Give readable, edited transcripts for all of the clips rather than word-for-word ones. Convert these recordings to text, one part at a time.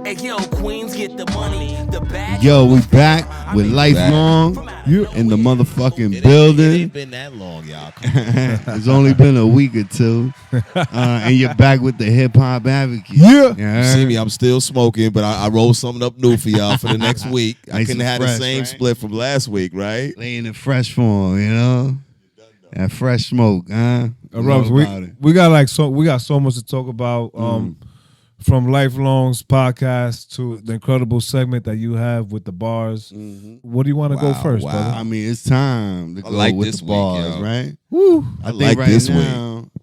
Hey, yo, Queens get the money, the bag. Yo, we back with Lifelong in the motherfucking It building. ain't been that long, y'all. It's only been a week or two. And you're back with the hip hop advocate. You see me, I'm still smoking, but I rolled something up new for y'all for the next week. I Nice couldn't and have the fresh, same right? split from last week, right? Laying in fresh form, you know? That fresh smoke, huh? Rubs, we got so much to talk about. From Lifelong's podcast to the incredible segment that you have with the bars. What do you want to go first, brother? I mean, it's time to go like with this the week, bars, yo. right? Woo! I like this week.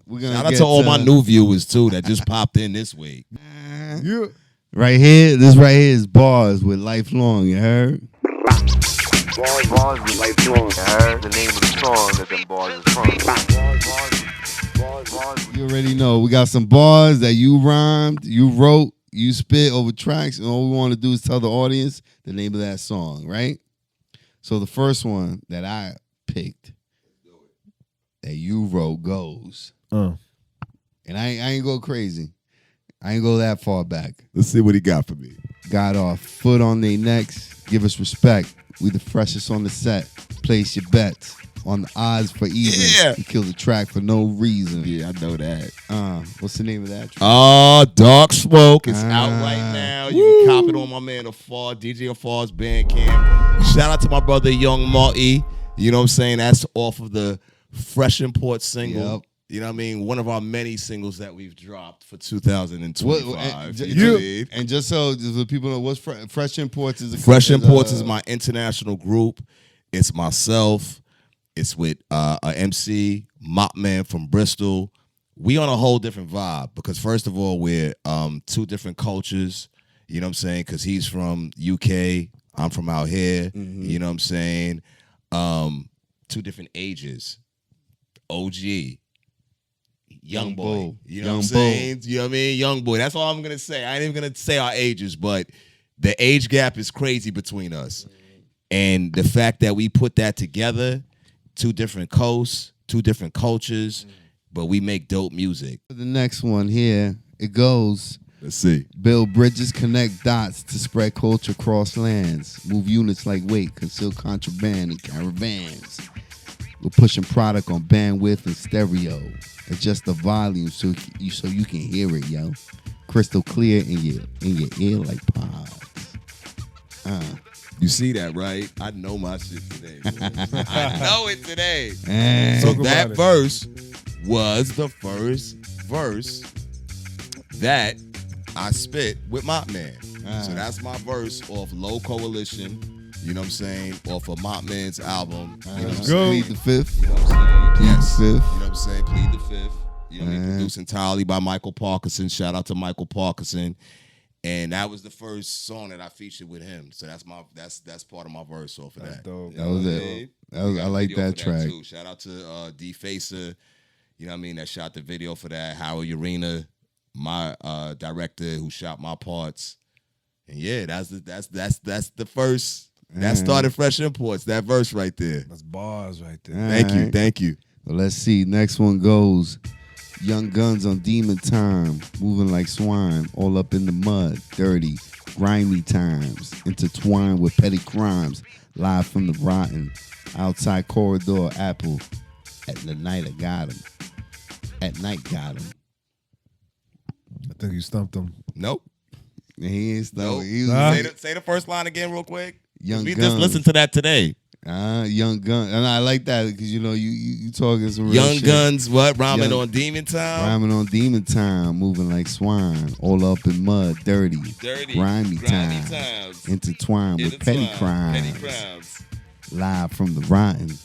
We're gonna Shout out get to all my new viewers, too, that just popped in this week. Yeah. Right here, this right here is Bars with Lifelong, you heard? Bars with Lifelong. I heard the name of the song that them bars is from. You already know. We got some bars that you rhymed, you wrote, you spit over tracks, and all we want to do is tell the audience the name of that song, right? So the first one that I picked that you wrote goes. And I ain't go crazy. I ain't go that far back. Let's see what he got for me. Got our foot on their necks. Give us respect. We the freshest on the set. Place your bets on the odds for even. Yeah. We kill the track for no reason. Yeah, I know that. What's the name of that track? Dark Smoke. It's out right now. You can cop it on my man Afar, DJ Afar's Bandcamp. Shout out to my brother Young Marty. You know what I'm saying? That's off of the Fresh Import single. Yep. You know what I mean? One of our many singles that we've dropped for 2025. And just so the people know, what's Fresh Imports is? Fresh Imports is my international group. It's myself. It's with a MC, Mop Man from Bristol. We on a whole different vibe because first of all, we're two different cultures. You know what I'm saying? Because he's from UK, I'm from out here. You know what I'm saying? Two different ages. OG. Young boy. You know what I'm saying? You know what I mean? Young boy. That's all I'm going to say. I ain't even going to say our ages, but the age gap is crazy between us. And the fact that we put that together, two different coasts, two different cultures, but we make dope music. The next one here, it goes. Let's see. Build bridges, connect dots to spread culture across lands. Move units like weight, conceal contraband in caravans. We're pushing product on bandwidth and stereo. Adjust the volume so you can hear it, yo. Crystal clear in your ear like pods. You see that, right? I know my shit today. I know it today. So So that verse was the first verse that I spit with Mop Man. So that's my verse off Low Coalition. You know what I'm saying? Off of Mop Man's album. You know what I'm saying? Plead the Fifth. You know what I'm saying? Yes. Fifth. You know what I'm saying? Plead the Fifth. You know what I mean? Produced entirely by Michael Parkinson. Shout out to Michael Parkinson. And that was the first song that I featured with him. So that's part of my verse off of that. Dope. That was it. I like Video that for track. too. Shout out to D Facer, you know what I mean, that shot the video for that. Howard Urena, my director who shot my parts. And yeah, that's the first. That started Fresh Imports, that verse right there. That's bars right there. Thank you. Well, let's see. Next one goes. Young Guns on Demon Time, moving like swine, all up in the mud, dirty, grimy times, intertwined with petty crimes, live from the rotten, outside corridor apple. At the night I got him. At night got him. I think you stumped him. Nope. He ain't Nope. Say the first line again real quick. Young We Guns. just listened to that today. Young Guns. And I like that because, you know, you talking some real Young shit. Guns, what? Rhyming Young- on Demon Time? Rhyming on Demon Time, moving like swine, all up in mud, dirty, grimy times, intertwined with petty crimes, live from the rotten.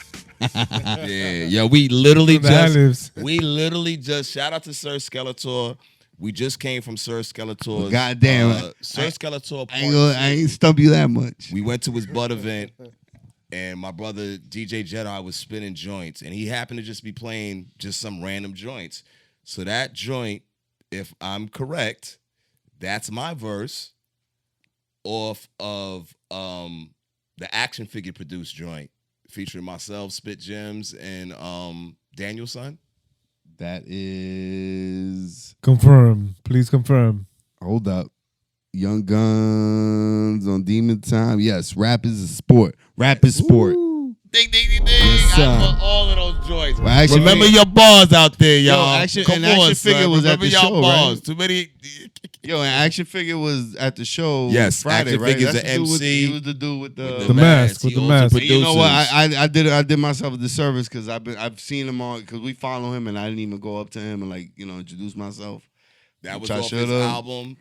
Yeah, we literally Lives. just shout out to Sir Skeletor. We just came from Sir Skeletor's. Goddamn, Sir Skeletor. I ain't stump you that much. We went to his Bud event, and my brother DJ Jedi was spinning joints, and he happened to just be playing just some random joints. So that joint, if I'm correct, that's my verse off of the Action Figure produced joint featuring myself, Spit Gems, and Daniel Son. That is. Confirm. Please confirm. Hold up. Young Guns on Demon Time. Yes, rap is a sport. Rap is sport. Ding, ding, ding, ding. Yes, sir. I put all of those joints. Well, action Remember figure- your bars out there, y'all. Action- Come and on, action figure son. was at Remember the y'all show, bars. right? Too many. Yo, and Action Figure was at the show. Yes, Friday, Action right? Figure's That's the the dude with- MC. He was the dude with The mask, He with the also mask. And you know what? produces. I did myself a disservice because I've seen him on because we follow him and I didn't even go up to him and introduce myself. That was Which I off his should've. album.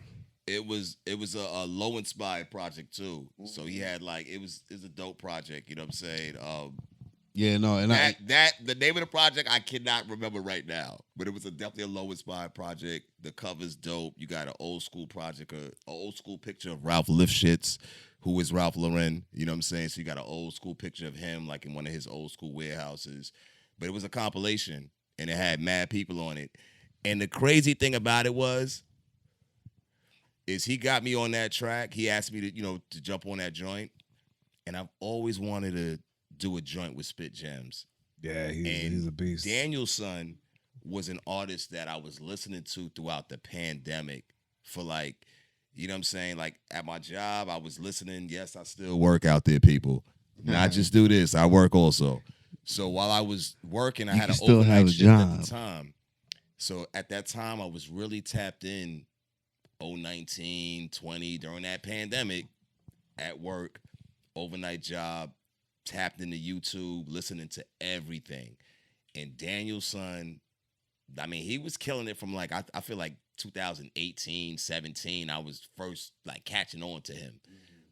It was a low inspired project too. So he had it was a dope project. You know what I'm saying? Yeah, no, and That the name of the project I cannot remember right now, but it was definitely a low inspired project. The cover's dope. You got an old school project, an old school picture of Ralph Lifshitz, who is Ralph Lauren. You know what I'm saying? So you got an old school picture of him, like in one of his old school warehouses. But it was a compilation, and it had mad people on it. And the crazy thing about it is he got me on that track. He asked me to jump on that joint, and I've always wanted to do a joint with Spit Gems. Yeah, he's a beast. Daniel's son was an artist that I was listening to throughout the pandemic for you know what I'm saying? Like at my job, I was listening. Yes, I still work out there, people. Not just do this, I work also. So while I was working, I had an still have overnight a shift at job. the time. So at that time, I was really tapped in 2019, 20 during that pandemic at work, overnight job. Tapped into YouTube, listening to everything. And Daniel's son, I mean, he was killing it from I feel like 2018, 17, I was first catching on to him.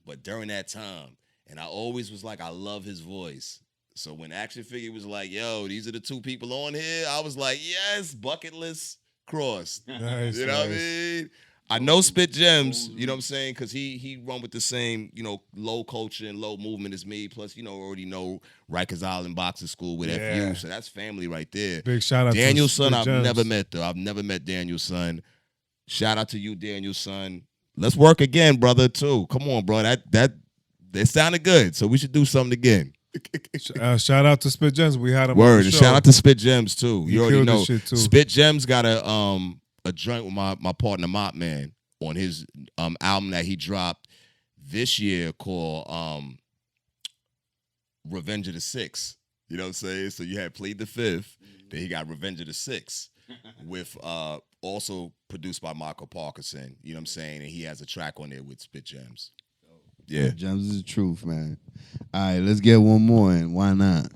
But during that time, and I always was I love his voice. So when Action Figure was yo, these are the two people on here, I was yes, bucket list crossed. Nice, You know what I mean? I know Spit Gems, you know what I'm saying? Because he run with the same, low culture and low movement as me. Plus, already know Rikers Island Boxing School with Yeah. FU. So that's family right there. Big shout out Daniel's to son, Spit I've Gems. never met, though. I've never met Daniel's son. Shout out to you, Daniel's son. Let's work again, brother, too. Come on, bro. That sounded good. So we should do something again. Shout out to Spit Gems. We had him on Word. the And show. shout out to Spit Gems, too. He You already killed know. this shit, too. Spit Gems got a joint with my partner, Mop Man, on his album that he dropped this year called Revenge of the Six. You know what I'm saying? So you had Plead the Fifth, then he got Revenge of the Six with also produced by Michael Parkinson. You know what I'm saying? And he has a track on there with Spit Gems. Yeah. Gems is the truth, man. All right, let's get one more in. Why not?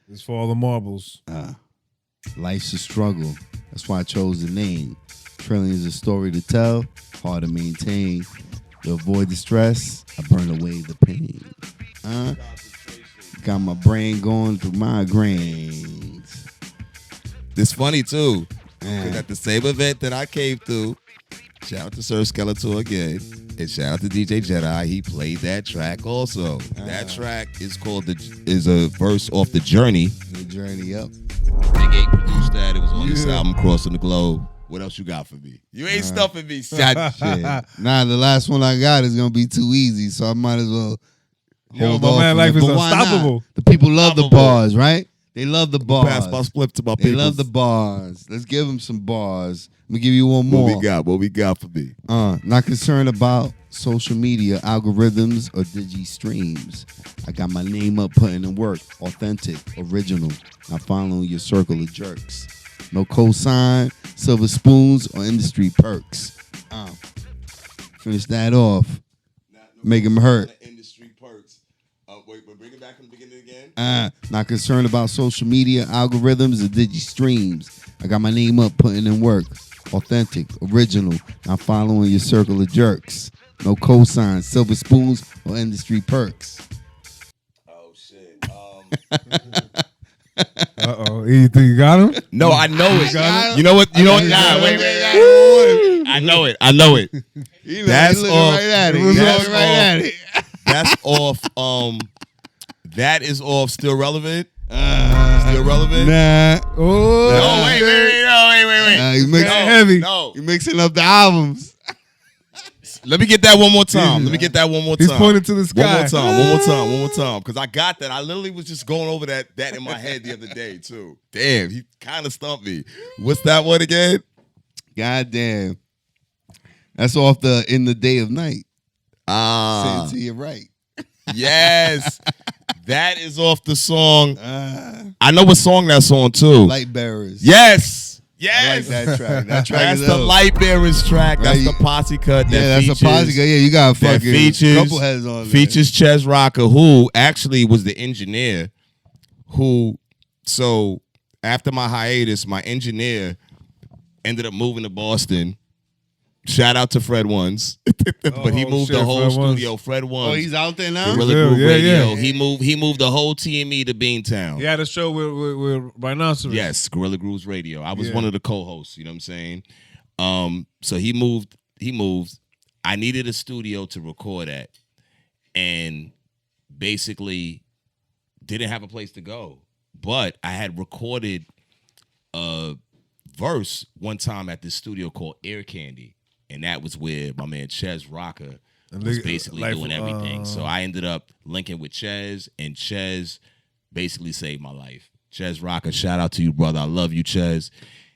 It's for all the marbles. Life's a struggle. That's why I chose the name. Trillions of story to tell, hard to maintain. To avoid the stress, I burn away the pain. Got my brain going through migraines. It's funny too, because at the same event that I came through, shout out to Sir Skeletor again, and shout out to DJ Jedi. He played that track also. That track is is a verse off The Journey. The journey up. Big 8 produced that. It was on this album, Crossing the Globe. What else you got for me? You ain't stuffing me, shot. Shit. Nah, the last one I got is gonna be too easy, so I might as well hold my off man, on life it. is But why not? unstoppable. The people love the Unstoppable. bars, right? They love the bars. Pass my split to my They people. love the bars. Let's give them some bars. Let me give you one more. What we got for me? Not concerned about social media algorithms or digi streams. I got my name up, putting in work. Authentic, original. Not following your circle of jerks. No cosign, silver spoons, or industry perks. Finish that off. Make them hurt. Industry perks. Wait, bring it back from the beginning again. Not concerned about social media algorithms or digi streams. I got my name up, putting in work. Authentic, original. Not following your circle of jerks. No cosign, silver spoons, or industry perks. Oh shit. You think you got him? No, I know it. got it? You know what? Nah, wait. I know it. That's looking off. right at it. That's Looking right off. at it. That's off. That is off. Still relevant. Still relevant. Nah. Oh, No, wait. You mixing heavy. No. You mixing up the albums. Let me get that one more time. He's pointing to the sky. One more time. Because I got that. I literally was just going over that in my head the other day, too. Damn, he kind of stumped me. What's that one again? God damn. That's off the In the Day of Night. Ah, Say it to your right. yes. That is off the song. I know what song that's on too. Light Bearers. Yes. I like that track. That track That's is the dope. Light Bearers track. That's Right, the posse cut. That Yeah, that's features, a posse. Yeah, you got a that fucking features, couple heads on there. Features Ches Rocker, who actually was the engineer. So after my hiatus, my engineer ended up moving to Boston. Shout out to Fred Ones, but he moved the whole Fred Ones. studio. Fred Ones. Oh, he's out there now? Gorilla Yeah, Groove yeah, Radio. yeah. He moved the whole TME to Beantown. He had a show with Rhinoceros. Yes, Gorilla Grooves Radio. I was Yeah. one of the co-hosts, you know what I'm saying? So he moved. I needed a studio to record at, and basically didn't have a place to go. But I had recorded a verse one time at this studio called Air Candy, and that was where my man Ches Rocker was basically doing everything. So I ended up linking with Ches, and Ches basically saved my life. Ches Rocker, shout out to you, brother. I love you, Ches.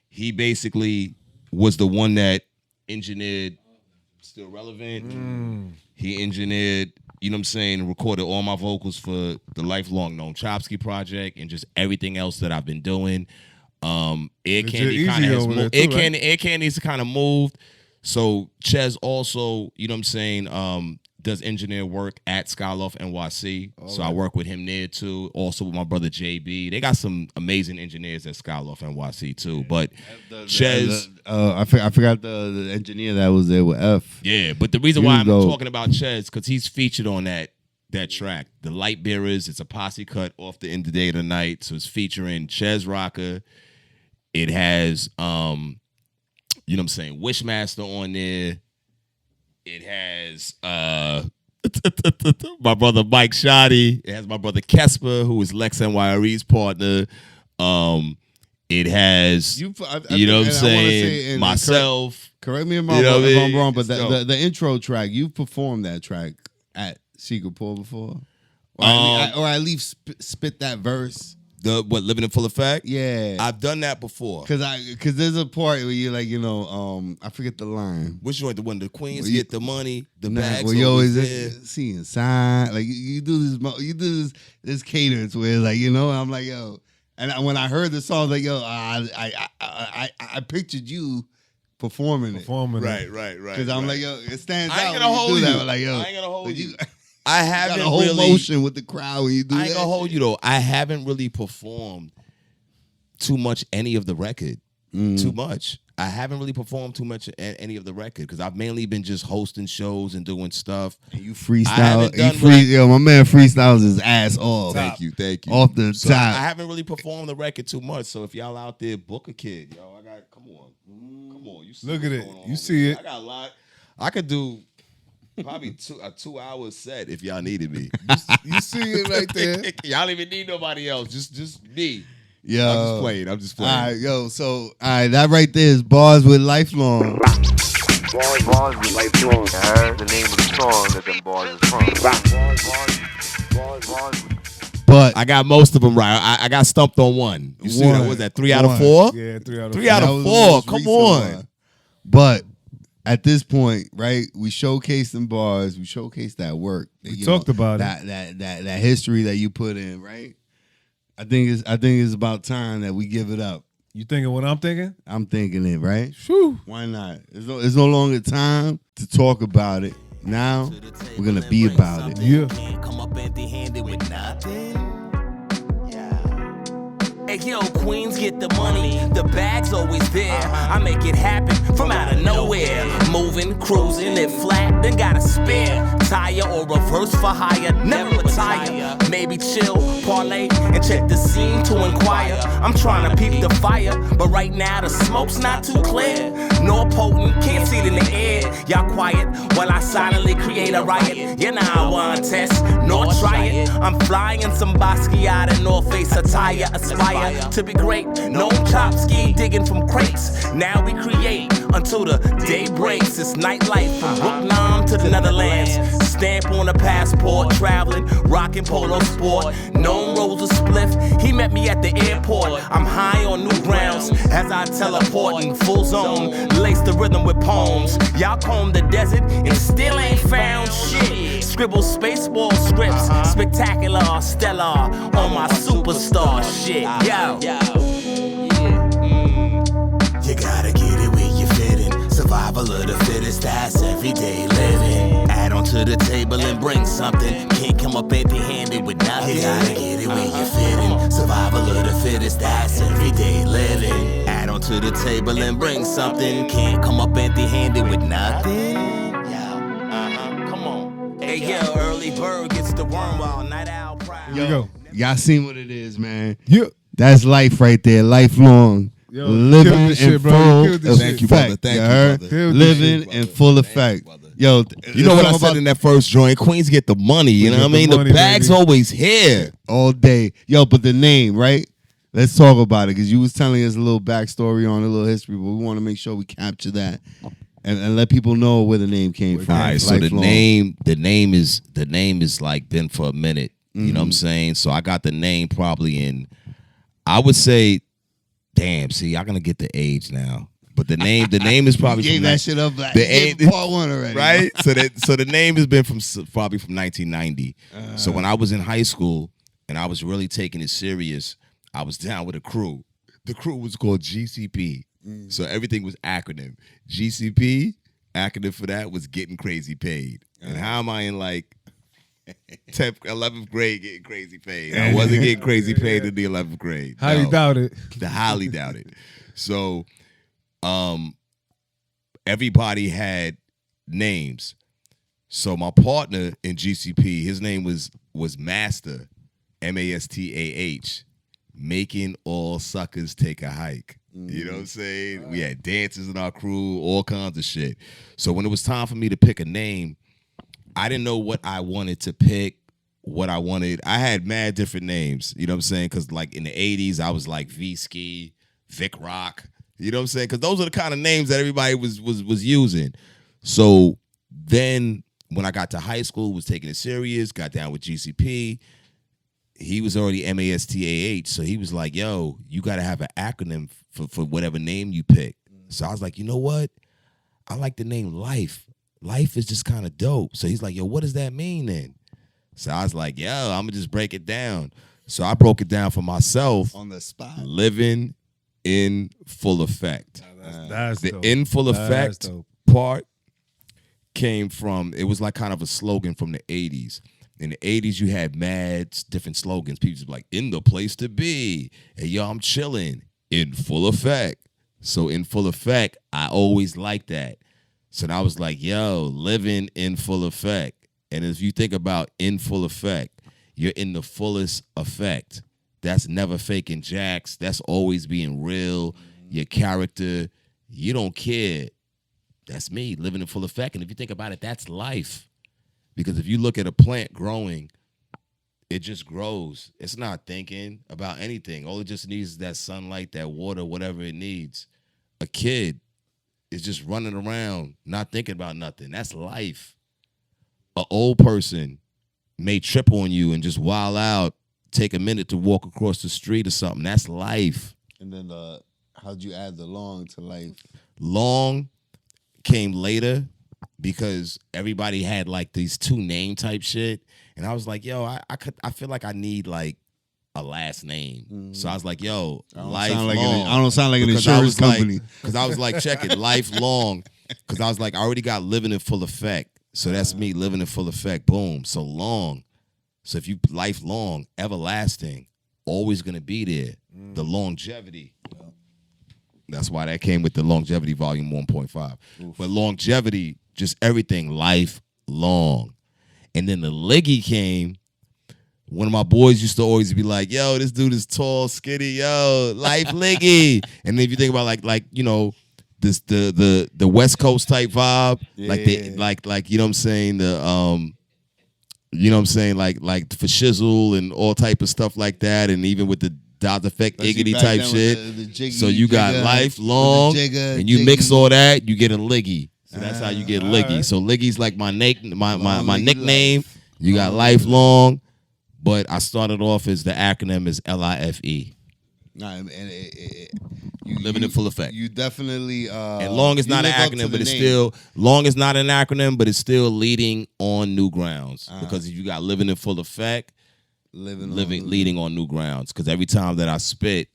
He basically was the one that engineered Still Relevant. He engineered, you know what I'm saying, recorded all my vocals for the Lifelong Noam Chomsky project and just everything else that I've been doing. Air Candy kind of has moved. Air Candy's kind of moved. So Ches also, you know what I'm saying, does engineer work at Skyloft NYC. So I work with him there too. Also with my brother JB. They got some amazing engineers at Skyloft NYC too. But Ches, I forgot the engineer that was there with F. yeah. But the reason why I'm talking about Ches because he's featured on that track, the Light Bearers. It's a posse cut off the In the Day of the Night. So it's featuring Ches Rocker. It has you know what I'm saying, Wishmaster on there. It has my brother Mike Shoddy. It has my brother Kesper, who is Lex NYRE's partner. It has you know what I'm saying, myself. Correct me if if I'm wrong, but the intro track, you've performed that track at Secret Pour before, or at least spit that verse. Living in Full Effect? Yeah, I've done that before. Cause there's a part where you're like, I forget the line. Which one? The one the Queens get the money, the bags. Well, you always there. see inside, like you do this cadence where like I'm like yo, and when I heard the song, like yo, I pictured you performing it. Right. Because I'm like yo, it stands I ain't out. gonna hold you. That, like, yo, I ain't gonna hold you. I haven't got a whole really motion with the crowd when you do that. I ain't gonna hold you though. I haven't really performed too much any of the record. Too much. I haven't really performed too much any of the record because I've mainly been just hosting shows and doing stuff. And you freestyle. Yo, my man freestyles his ass off. Thank you. Off the So top. I haven't really performed the record too much. So if y'all out there, book a kid, yo. Come on. You see Look at what's it. going on You with see me. it. I got a lot. I could do probably a 2-hour set if y'all needed me. You see it right there. Y'all even need nobody else. Just me. Yo. I'm just playing. All right, yo. So, all right, that right there is Bars with Lifelong. Bars with Lifelong. You heard the name of the song that them bars is from. Bars. But I got most of them right. I got stumped on one. You see that? Was that 3 out of 4? Yeah, 3 out of 4. 3 out that of was the 4. most Come recent on. one. But at this point, right, we showcased them bars. We showcased that work. We talked about that history that you put in, right? I think it's about time that we give it up. You thinking what I'm thinking? I'm thinking it, right? Whew. Why not? It's no longer time to talk about it. Now we're gonna be about it. Yeah. Can't come up empty-handed with nothing. Hey yo, Queens get the money, the bag's always there. I make it happen from out of nowhere. Moving, cruising, it flat, then got a spare tire or reverse for hire. Never retire, maybe chill, parlay, and check the scene to inquire. I'm trying to peep the fire, but right now the smoke's not too clear. Nor potent, can't see it in the air. Y'all quiet while I silently create a riot. You know I want test, nor try it. I'm flying in some Basquiat and North Face attire. Aspire to be great. Noam Chomsky digging from crates. Now we create until the day breaks. It's nightlife from Brooklyn to the Netherlands. Stamp on a passport, traveling, rocking polo sport. Noam rolls a spliff. He met me at the airport. I'm high on new grounds as I teleport in full zone. Lace the rhythm with poems. Y'all comb the desert and still ain't found shit. Scribble spaceball scripts, spectacular or stellar on my superstar shit. Yo. You gotta get it where you fit in. Survival of the fittest, that's everyday living. Add on to the table and bring something. Can't come up empty-handed with nothing. You gotta get it where you fit in. Survival of the fittest, that's everyday living. Add on to the table and bring something. Can't come up empty-handed with nothing. Come on. Hey, yo, early bird gets the worm while night owl proud. Here we go. Y'all seen what it is, man. Yeah. That's life right there, lifelong. Yo, living killed this in shit, bro. full You killed this effect. Thank you, brother. Thank you, heard? brother. Killed this Living shit, in brother. full Thank you, effect. brother. Yo, You know what I said in that first joint? Queens get the money. You know what I get mean? the The money, bag's baby. always here. all day. Yo, but the name, right? Let's talk about it because you was telling us a little backstory on a little history, but we want to make sure we capture that and let people know where the name came from. All right, so the Lifelong. name is like been for a minute. You know what I'm saying? So I got the name probably in, I would say, damn. See, y'all gonna get the age now, but the name is probably Gave from that shit up like the gave eight- part one already, right. So the name has been probably from 1990. So when I was in high school and I was really taking it serious, I was down with a crew. The crew was called GCP. So everything was acronym. GCP, acronym for that was getting crazy paid. And how am I in like 10th, 11th grade getting crazy paid? I wasn't getting crazy paid in the 11th grade. Highly No. doubt it. Highly doubt it. So, everybody had names. So my partner in GCP, his name was Master, Mastah, making all suckers take a hike. You know what I'm saying? We had dancers in our crew, all kinds of shit. So when it was time for me to pick a name, I didn't know what I wanted to pick, what I wanted. I had mad different names, you know what I'm saying? Because like in the 80s, I was like V-Ski, Vic Rock, you know what I'm saying? Because those are the kind of names that everybody was using. So then when I got to high school, was taking it serious, got down with GCP. He was already Mastah, so he was like, yo, you got to have an acronym for whatever name you pick. So I was like, you know what? I like the name Life. Life is just kind of dope. So he's like, yo, what does that mean then? So I was like, yo, I'm going to just break it down. So I broke it down for myself. on the spot. Living in full effect. That's The dope. in full That's effect dope. part came from, it was like kind of a slogan from the 80s. In the 80s, you had mad different slogans. People was like, in the place to be. Hey, yo, I'm chilling. In full effect. So in full effect, I always liked that. So I was like, yo, living in full effect. And if you think about in full effect, you're in the fullest effect. That's never faking jacks. That's always being real. Your character, you don't care. That's me, living in full effect. And if you think about it, that's life. Because if you look at a plant growing, it just grows. It's not thinking about anything. All it just needs is that sunlight, that water, whatever it needs. A kid is just running around, not thinking about nothing. That's life. An old person may trip on you and just wild out, take a minute to walk across the street or something. That's life. And then how'd you add the long to life? Long came later because everybody had like these two name type shit. And I was like, yo, I feel like I need like a last name. So I was like, yo, lifelong. I don't sound like an Because I insurance was like- company. Because I was like, check it, lifelong. Because I was like, I already got living in full effect. So that's me living in full effect. Boom. So long. So if you lifelong, everlasting, always gonna be there. The longevity. That's why that came with the longevity volume 1.5. But longevity, just everything, lifelong. And then the Liggy came. One of my boys used to always be like, yo, this dude is tall, skinny, yo, life Liggy. And then if you think about like, you know, this the West Coast type vibe, like you know what I'm saying, you know what I'm saying, like for shizzle and all type of stuff like that, and even with the Dot Effect Iggity type shit. The jiggy, So you got jigger, lifelong, with the jigger, and you mix jiggy. all that, you get a Liggy. So that's how you get Liggy. right. So Liggy's like my Liggy nickname. life. You got lifelong, but I started off as the acronym is LIFE. Nah, and you Living in full effect. You definitely And long as you not an live up to acronym, the but it's name. still long as not an acronym, but it's still leading on new grounds. Uh-huh. Because if you got living in full effect, leading leading on new grounds. Because every time that I spit,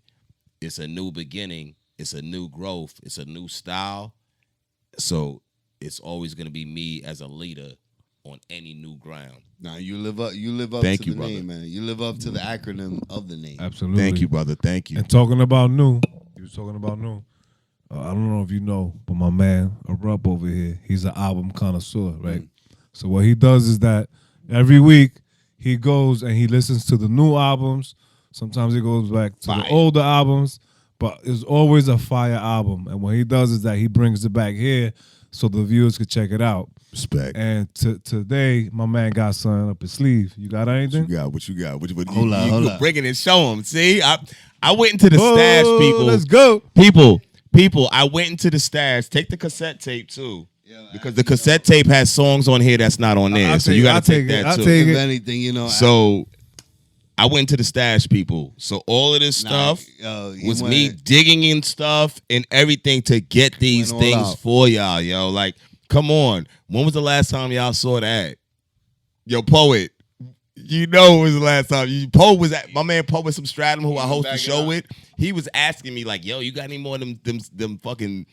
it's a new beginning, it's a new growth, it's a new style. So it's always gonna be me as a leader on any new ground. Nah, you live up Thank to you, the brother. name, man. You live up to the acronym of the name. Absolutely. Thank you, brother. Thank you. And talking about new, you was talking about new. I don't know if you know, but my man, Erupt over here, he's an album connoisseur, right? So what he does is that every week he goes and he listens to the new albums. Sometimes he goes back to the older albums, but it's always a fire album. And what he does is that he brings it back here so the viewers could check it out. Respect. And today, my man got something up his sleeve. You got anything? What you got? Hold up. Bring it and show them. See, I went into the stash, people. Let's go. People, I went into the stash. Take the cassette tape too, because the cassette tape has songs on here that's not on there. So you got to take that too. If anything, you know. So I went into the stash, people. So all of this stuff was me digging in stuff and everything to get these things out for y'all, yo. Like, come on. When was the last time y'all saw that? Yo, Poet. You know it was the last time. My man Poe with some Stratum, who I host the show with. He was asking me like, "Yo, you got any more of them fucking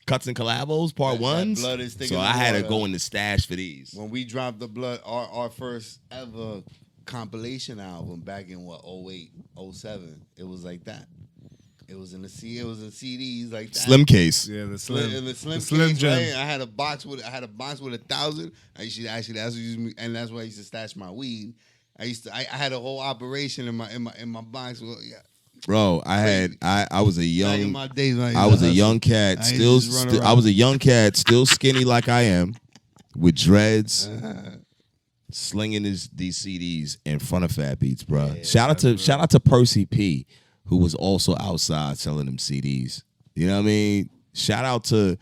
cuts and collabos, part ones?" So I had to go in the stash for these. When we dropped the blood, our first ever compilation album back in 08, 07, it was like that. It was in CDs like that. Slim case. Yeah, the Slim Slim case, Jim. right? I had a box with 1,000. I used to actually that's where I used to stash my weed. I had a whole operation in my box. Well, yeah. Bro, I was a young my days, man, I was a young cat, I was a young cat, still skinny like I am, with dreads, slinging these CDs in front of Fat Beats, bro. Yeah, shout out to Percy P, who was also outside selling them CDs. You know what I mean? Shout out to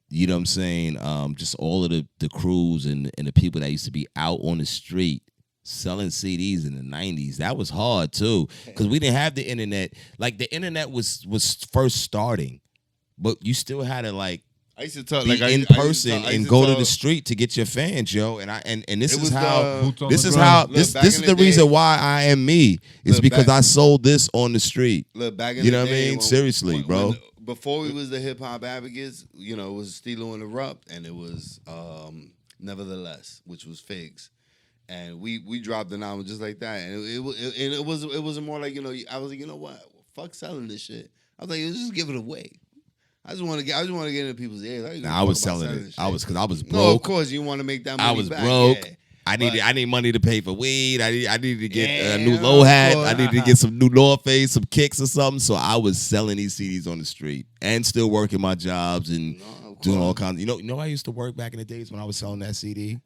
you know what I'm saying? Just all of the crews and the people that used to be out on the street selling CDs in the 90s. That was hard too, because we didn't have the internet. Like, the internet was first starting, but you still had to like I used to talk be like in person and go to the street to get your fans, yo. And this is how this is the reason why I am me. Is because I sold this on the street. Look, back in you the know what I day mean? when- Seriously, bro. Before we was the hip hop advocates, you know, it was Stilo and Erupt, and it was Nevertheless, which was Figs, and we dropped an album just like that, and it was more like, you know, I was like, you know what, fuck selling this shit. I was like, just give it away. I just want to get into people's ears. I was selling it. I was broke. No, of course you want to make that money. I was back, broke. yeah. I need money to pay for weed. I needed to get a new Yeah, low hat. of I needed to get some new North Face, some kicks or something. So I was selling these CDs on the street and still working my jobs and doing all kinds. You know, I used to work back in the days when I was selling that CD.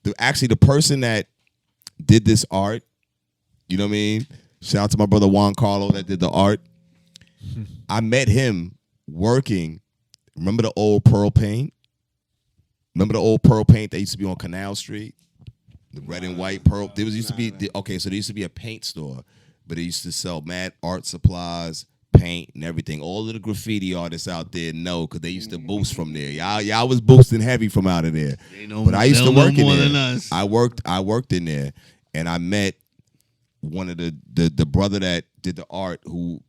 The person that did this art, you know what I mean? Shout out to my brother Juan Carlo that did the art. I met him working. Remember the old Pearl Paint? Remember the old Pearl Paint that used to be on Canal Street? The red and white Pearl. There used to be so there used to be a paint store, but it used to sell mad art supplies, paint, and everything. All of the graffiti artists out there know, because they used to boost from there. Y'all was boosting heavy from out of there. But I used to work in there. I worked in there, and I met one of the brother that did the art, who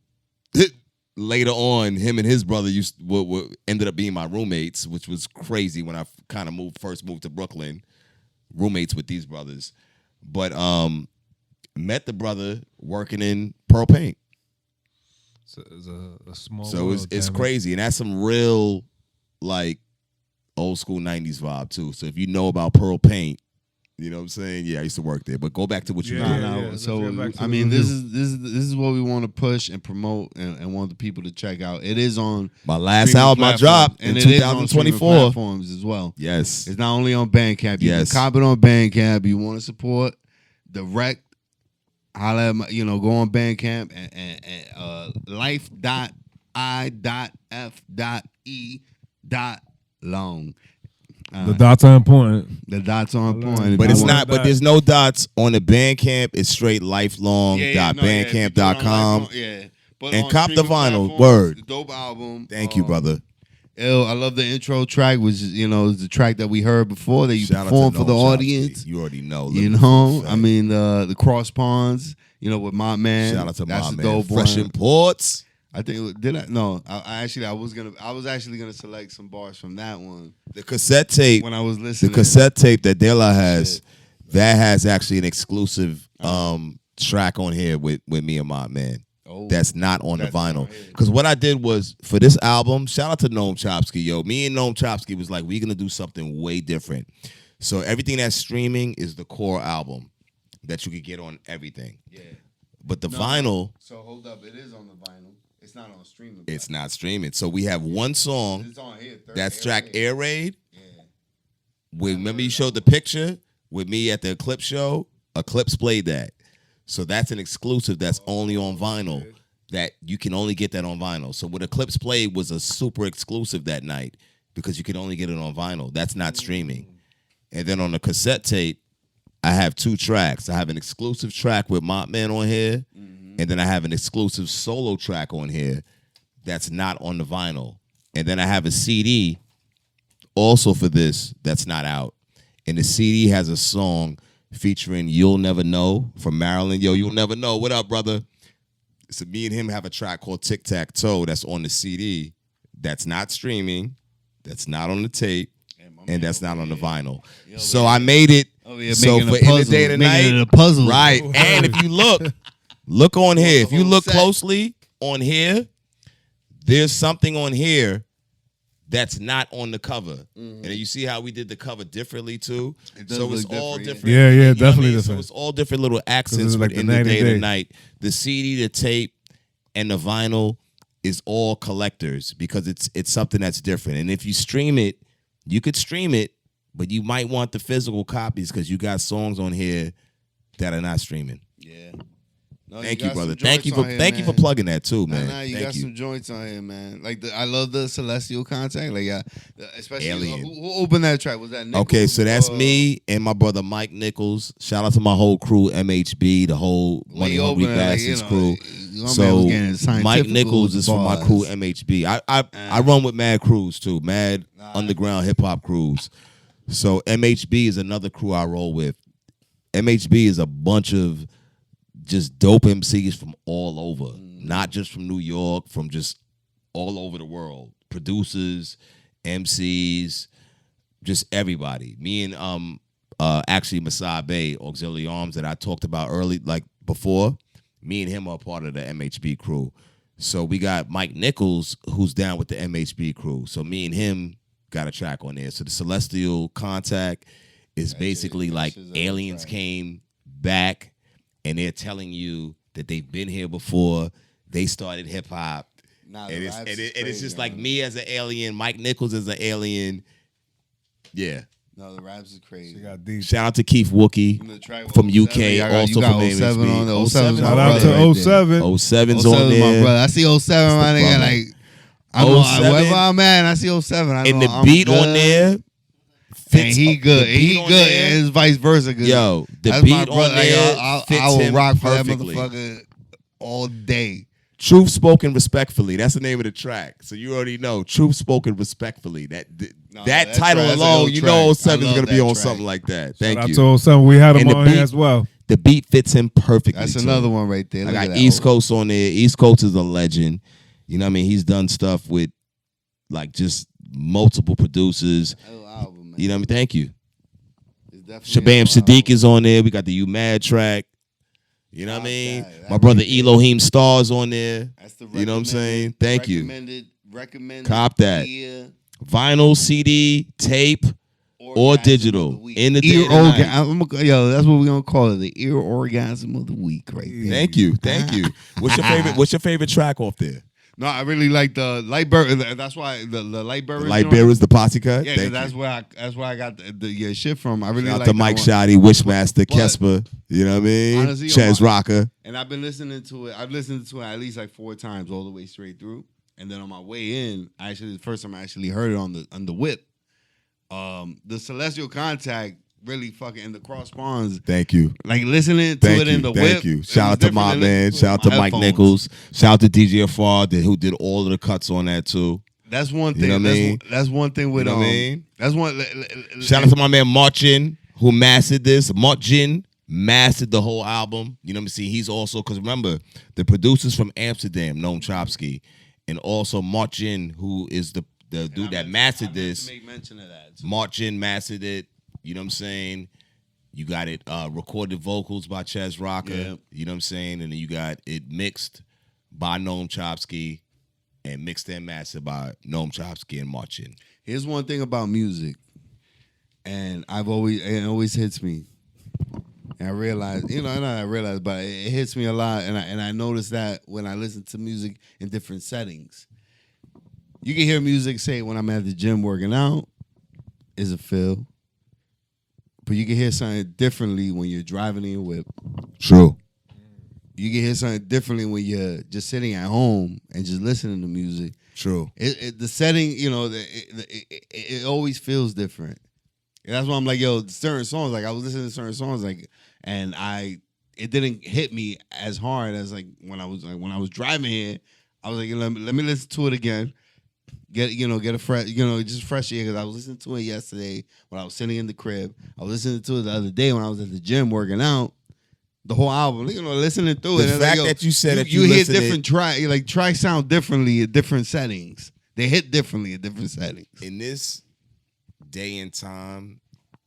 later on, him and his brother ended up being my roommates, which was crazy when I kind of first moved to Brooklyn. Roommates with these brothers, but met the brother working in Pearl Paint. So it's a small. So world, it's crazy, and that's some real like old school '90s vibe too. So if you know about Pearl Paint, you know what I'm saying? Yeah, I used to work there. But go back to what you did. So I mean, this is what we want to push and promote and want the people to check out. It is on my last album I dropped in 2024 platforms as well. Yes, it's not only on Bandcamp. You can cop it on Bandcamp. You want to support direct? Holla at go on Bandcamp and life.i.f.e.long. The dots are important. The dots are on point. But If it's you not. want- But there's no dots on the Bandcamp. It's straight lifelong.bandcamp.com. Yeah. But And on cop the streaming vinyl. platforms, Word. Dope album. Thank you, brother. I love the intro track, which is the track that we heard before that you Shout out to performed for the Noam Chomsky. audience. You already know. You Living know, Full I mean the Cross Ponds. With my man. Shout out to That's my a man. dope Fresh one. Imports. I think did I? No, I was actually gonna select some bars from that one The cassette tape. when I was The listening. cassette tape that De La has, Shit. that has actually an exclusive track on here with me and my man. Oh, That's not on the That's vinyl. not here. Because what I did was, for this album, shout out to Noam Chomsky, yo. Me and Noam Chomsky was like, we're going to do something way different. So everything that's streaming is the core album that you could get on everything. Yeah. But the No. vinyl, So hold up, it is on the vinyl. It's not on streaming. it's not streaming. So we have one song It's on here. that's track Air Raid. Yeah. Remember you showed the picture with me at the Eclipse show? Eclipse played that. So that's an exclusive that's only on vinyl. That you can only get that on vinyl. So what Eclipse played was a super exclusive that night because you could only get it on vinyl. That's not streaming. And then on the cassette tape, I have 2 tracks. I have an exclusive track with Mott Man on here, and then I have an exclusive solo track on here that's not on the vinyl. And then I have a CD also for this that's not out. And the CD has a song featuring You'll Never Know from Maryland. Yo, You'll Never Know. What up, brother? So me and him have a track called Tic-Tac-Toe that's on the CD. That's not streaming. That's not on the tape. And that's not on the vinyl. So I made it. So for in the day tonight, a puzzle. right? And if you look on here. If you look closely on here, there's something on here that's not on the cover. And you see how we did the cover differently too. does So it's look all different, different. yeah. Yeah, You know what I definitely mean? different. So it's all different little accents it's like within the the night and day day. to night. The CD, the tape, and the vinyl is all collectors because it's something that's different. And if you stream it, you could stream it, but you might want the physical copies because you got songs on here that are not streaming. Yeah. No, Thank you, got brother. some Thank you joints for on thank here, you for man. plugging that too, man. Nah, you Thank got you. some joints on here, man. Like I love the Celestial contact. Like especially Alien. who opened that track? Was that Nichols? Okay, so that's me and my brother Mike Nichols. Shout out to my whole crew, MHB, the whole Money Hungry Bastards crew. So Mike Nichols is from my crew, MHB. I run with Mad Crews too, Mad Underground Hip Hop Crews. So MHB is another crew I roll with. MHB is a bunch of just dope MCs from all over, not just from New York, from just all over the world. Producers, MCs, just everybody. Me and actually Masai Bay, Auxiliary Arms that I talked about early, like before, me and him are part of the MHB crew. So we got Mike Nichols, who's down with the MHB crew. So me and him got a track on there. So the Celestial Contact is basically like aliens came back and they're telling you that they've been here before. They started hip hop. Nah, And it's just like me as an alien, Mike Nichols as an alien. Yeah. No, the raps is crazy. She got deep. Shout out to Keith Wookie The track from with UK, 07, also you got from 07 MHB. on there. 07 's my Shout brother out to right there. 07. 07's 07 on is my there. brother. I see 07 my nigga. brother. Like I'm on, 07. wherever I'm at, I see 07. I And know the I'm beat good. on there And fits. he good. the beat He on good. there- And it's vice versa. Good. Yo, the That's beat my on brother. Like, there I fits will him rock for that perfectly. motherfucker all day. Truth Spoken Respectfully. That's the name of the track. So you already know. Truth Spoken Respectfully. That that title track- that's a alone, good you know track. 07 I is going love to be that on track. something like that. Shout Thank out you. to 07. We had him And the on here beat- as well. The beat fits him perfectly. That's too. another one right there. I Look got at that. East Coast on there. East Coast is a legend. You know what I mean? He's done stuff with like just multiple producers. Hell album, man. You know what I mean? Thank you. It's definitely Shabam a Sadiq album. is on there. We got the You Mad track. You know what I mean? That My brother right there. Elohim Stars on there. That's the You know what I'm saying? recommended- Thank you. Recommended. Cop that. ear Vinyl, CD, tape, or orgasm digital. of the week. In the Ear day and night. yo, that's what we're gonna call it. The ear orgasm of the week, right there. Thank you. Thank you. What's your favorite track off there? No, I really like the light bird. That's why the light bird. Light Bearers, the posse cut? Yeah, Thank that's you. where I got the shit from. I really Shout out like to that Mike one. Shoddy, Wishmaster, But- Kesper. You know what I mean? Honestly, Ches yo, Rocker. And I've been listening to it. I've listened to it at least like 4 times all the way straight through. And then on my way in, the first time I actually heard it on the whip. the Celestial Contact really fucking in the cross spawns. Thank you. Like listening to it in the whip. Thank you. Shout out to my man. Shout out to Mike headphones. Nichols. Shout out to DJ Afar who did all of the cuts on that too. That's one thing. You know what I mean? That's one thing with You know what I mean? That's one. Shout out to my man Marcin who mastered this. Marcin mastered the whole album. You know what I'm saying? He's also, because remember, the producers from Amsterdam, Noam Chomsky, and also Marcin, who is the dude that mastered this. Make mention of that. Marcin mastered it. You know what I'm saying? You got it recorded vocals by Ches Rocker. Yeah. You know what I'm saying? And then you got it mixed by Noam Chomsky and mixed and mastered by Noam Chomsky and Marcin. Here's one thing about music, and it always hits me. And I realize, not I realize, but it hits me a lot, and I notice that when I listen to music in different settings. You can hear music, say, when I'm at the gym working out, is a feel. But you can hear something differently when you're driving in your whip. True. You can hear something differently when you're just sitting at home and just listening to music. True. The setting, it always feels different. And that's why I'm like, certain songs, like I was listening to certain songs, like, and it didn't hit me as hard as like when I was driving here. I was like, let me listen to it again. Get a fresh, just fresh ear, because I was listening to it yesterday when I was sitting in the crib. I was listening to it the other day when I was at the gym working out. The whole album, listening through it. The fact that you said if you hear listen different tracks, like tracks sound differently at different settings. They hit differently at different settings. In this day and time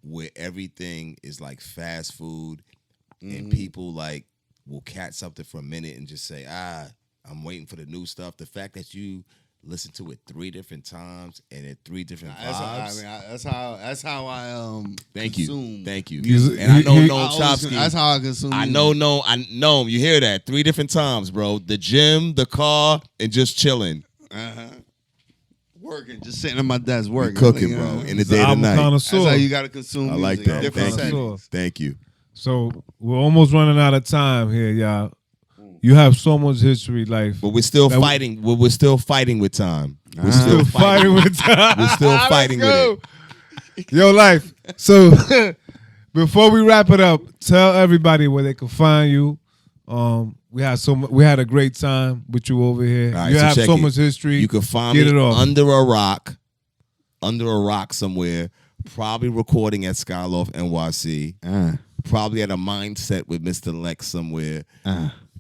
where everything is like fast food and people like will catch something for a minute and just say, I'm waiting for the new stuff. The fact that you listen to it 3 different times and at 3 different vibes. That's how I Thank consume. you. Thank you. Music. And I know He- Noam Chomsky. That's how I consume. I music. know. You hear that 3 different times, bro. The gym, the car, and just chilling. Working, just sitting at my desk working, Cooking, bro. In the He's an day to album night. connoisseur. That's how you gotta consume. I like music, that. different Thank you. settings. Thank you. So we're almost running out of time here, y'all. You have so much history, life. But we're still That we- fighting. We're still fighting with time. We're Still fighting with time. We're still fighting with it. Yo, life. So before we wrap it up, tell everybody where they can find you. We had a great time with you over here. All right, you so have check so it. much history. You can find Get me it off. under a rock somewhere, probably recording at Skyloft NYC, probably at a mindset with Mr. Lex somewhere,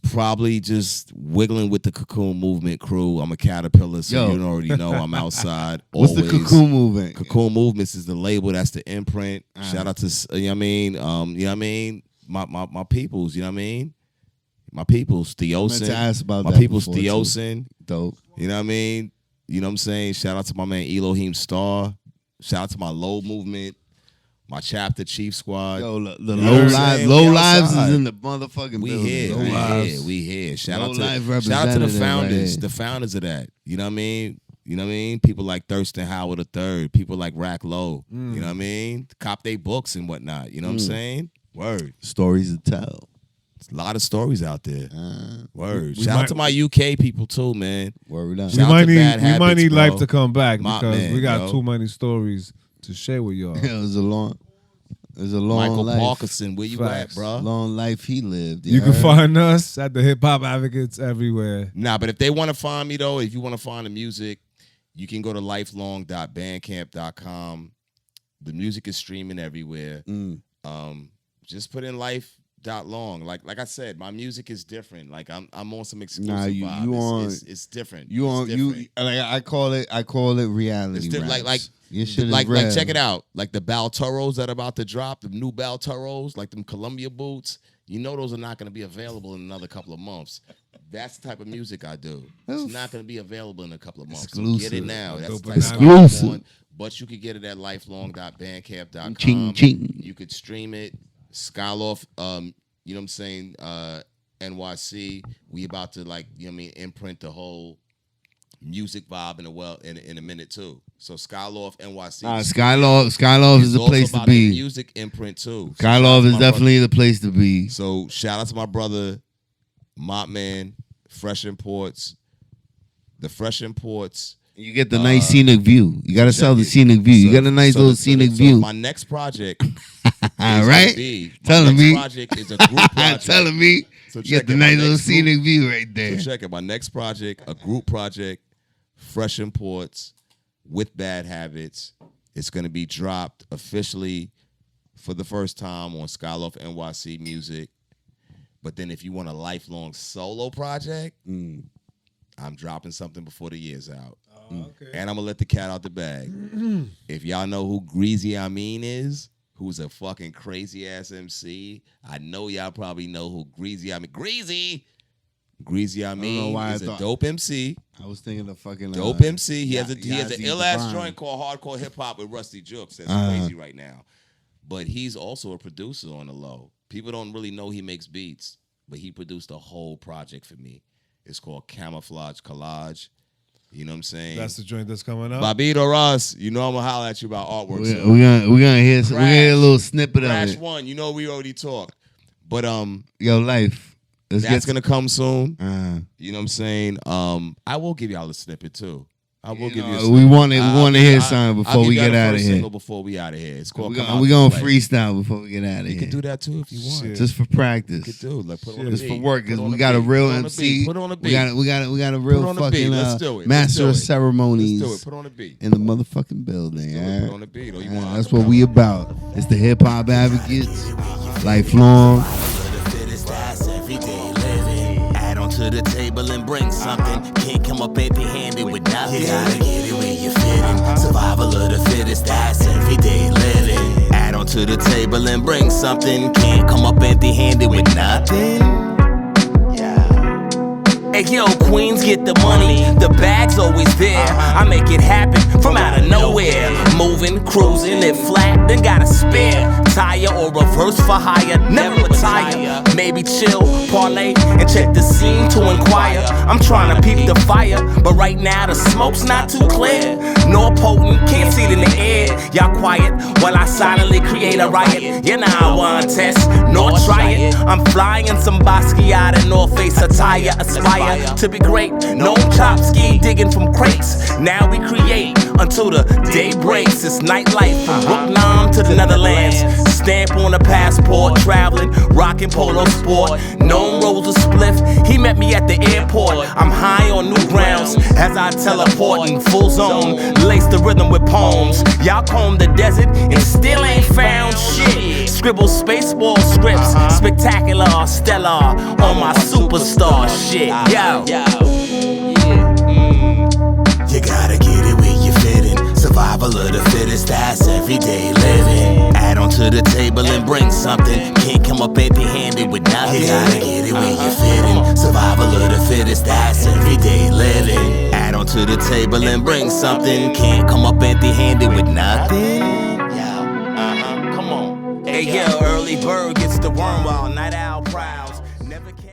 probably just wiggling with the Cocoon Movement crew. I'm a caterpillar, so you already know I'm outside. What's always. the Cocoon Movement? Cocoon Movements is the label. That's the imprint. Shout out to my peoples. You know what I mean? My peoples, Theosin. meant to ask about my that peoples, before, too. Theosin. Dope. You know what I mean? You know what I'm saying? Shout out to my man Elohim Star. Shout out to my Low Movement, my chapter Chief Squad. Yo, the You know what I'm saying? low We lives outside. is in the motherfucking We building. here, Low we lives. here, we here. Shout Low out life to the representative founders, right here. the founders of that. You know what I mean? You know what I mean? People like Thurston Howard III, people like Rack Low. You know what I mean? Cop they books and whatnot. You know what I'm saying? Word. Stories to tell. There's a lot of stories out there. Word. we Shout might- out to my UK people too, man. Word up. we Shout out might to Bad need Habits, life bro. to come back My because man, we got yo. too many stories to share with y'all. It was a long Michael life. Parkinson, where you Facts. at, bro? Long life he lived. You can heard? find us at the Hip Hop Advocates everywhere. Nah, but if they want to find me though, if you want to find the music, you can go to lifelong.bandcamp.com. The music is streaming everywhere. Just put in life.long. Like I said, my music is different. Like I'm on some exclusive vibe. It's different. It's different. Like I call it reality. It's raps. like your shit is like real. check it out. Like the Baltoros that are about to drop, the new Baltoros, like them Columbia boots. You know those are not going to be available in another couple of months. That's the type of music I do. It's not going to be available in a couple of months. So get it Exclusive. now. That's the Dope type of exclusive. I'm on. But you could get it at lifelong.bandcamp.com. Ching, ching. You could stream it. Skyloft, you know what I'm saying? NYC. We about to imprint the whole music vibe in a minute too. So Skyloft NYC. Skyloft is the also place to about a be. music imprint too. So Skyloft shout out to is my definitely the place to be. brother. So shout out to my brother, Mop Man, Fresh Imports. The Fresh Imports You get the nice scenic view. You gotta sell the scenic view. You got a nice little scenic view. My next project, All right, telling me. Project is a group project. Telling me. So You get the nice little scenic view right there. So check it. My next project, a group project, fresh imports with bad habits. It's gonna be dropped officially for the first time on Skyloft NYC Music. But then if you want a lifelong solo project, I'm dropping something before the year's out. Okay. And I'm going to let the cat out the bag. If y'all know who Greasy Amin is, who's a fucking crazy-ass MC, I know y'all probably know who Greasy Amin... Greasy Amin is a dope MC. I was thinking of fucking... Dope MC. He has an Yazzie ill-ass Divine. joint called Hardcore Hip-Hop with Rusty Jukes. That's crazy right now. But he's also a producer on the low. People don't really know he makes beats, but he produced a whole project for me. It's called Camouflage Collage. You know what I'm saying? That's the joint that's coming up. Babito Ross, you know I'm gonna holler at you about artwork. We're gonna hear a little snippet Crash of it. 1, you know we already talked. But Yo, Life. That's gonna come soon. You know what I'm saying? I will give y'all a snippet too. I will give you a we want to hear something before we get out of here. Before we out of here. It's called We're gonna freestyle before we get out of here. You can do that too if you want. Shit. Just for practice. You can do like put on a Just beat. for work, because Put on we a got a beat. real Put on a MC. beat. Put on a beat. We got a real Put on a beat. fucking Let's do it. master of Let's ceremonies. do it. Put on a beat. In the motherfucking building. Put on a beat. Or you want That's what we about. It's the hip hop advocates, lifelong. To the table and bring something. Can't come up empty-handed with nothing. You gotta get it where you fit in. Survival of the fittest, that's everyday living. Add on to the table and bring something. Can't come up empty-handed with nothing. Hey yo, queens get the money, the bag's always there. I make it happen from out of nowhere. Moving, cruising, it flat, then got a spare tire or reverse for hire. Never retire, maybe chill, parlay, and check the scene to inquire. I'm trying to peep the fire, but right now the smoke's not too clear. Nor potent, can't see it in the air. Y'all quiet while I silently create a riot. You know I want test, nor try it. I'm flying some Basquiat North Face attire, aspire to be great. No Chopsky digging from crates. Now we create until the day breaks. It's nightlife from Brooklyn to the Netherlands. Stamp on a passport, traveling, rocking polo sport. Gnome rolls a spliff. He met me at the airport. I'm high on new grounds as I teleport in full zone. Lace the rhythm with poems. Y'all comb the desert and still ain't found shit. Scribble spaceball scripts, spectacular, stellar on my superstar shit. Yo. You gotta get it where you fit in. Survival of the fittest, that's everyday living. Add on to the table and bring something. Can't come up empty-handed with nothing. You gotta get it where you fit in. Survival of the fittest, that's everyday living. Add on to the table and bring something. Can't come up empty-handed with nothing. Come on. Hey yo, early bird gets the worm while night owl prowls. Never can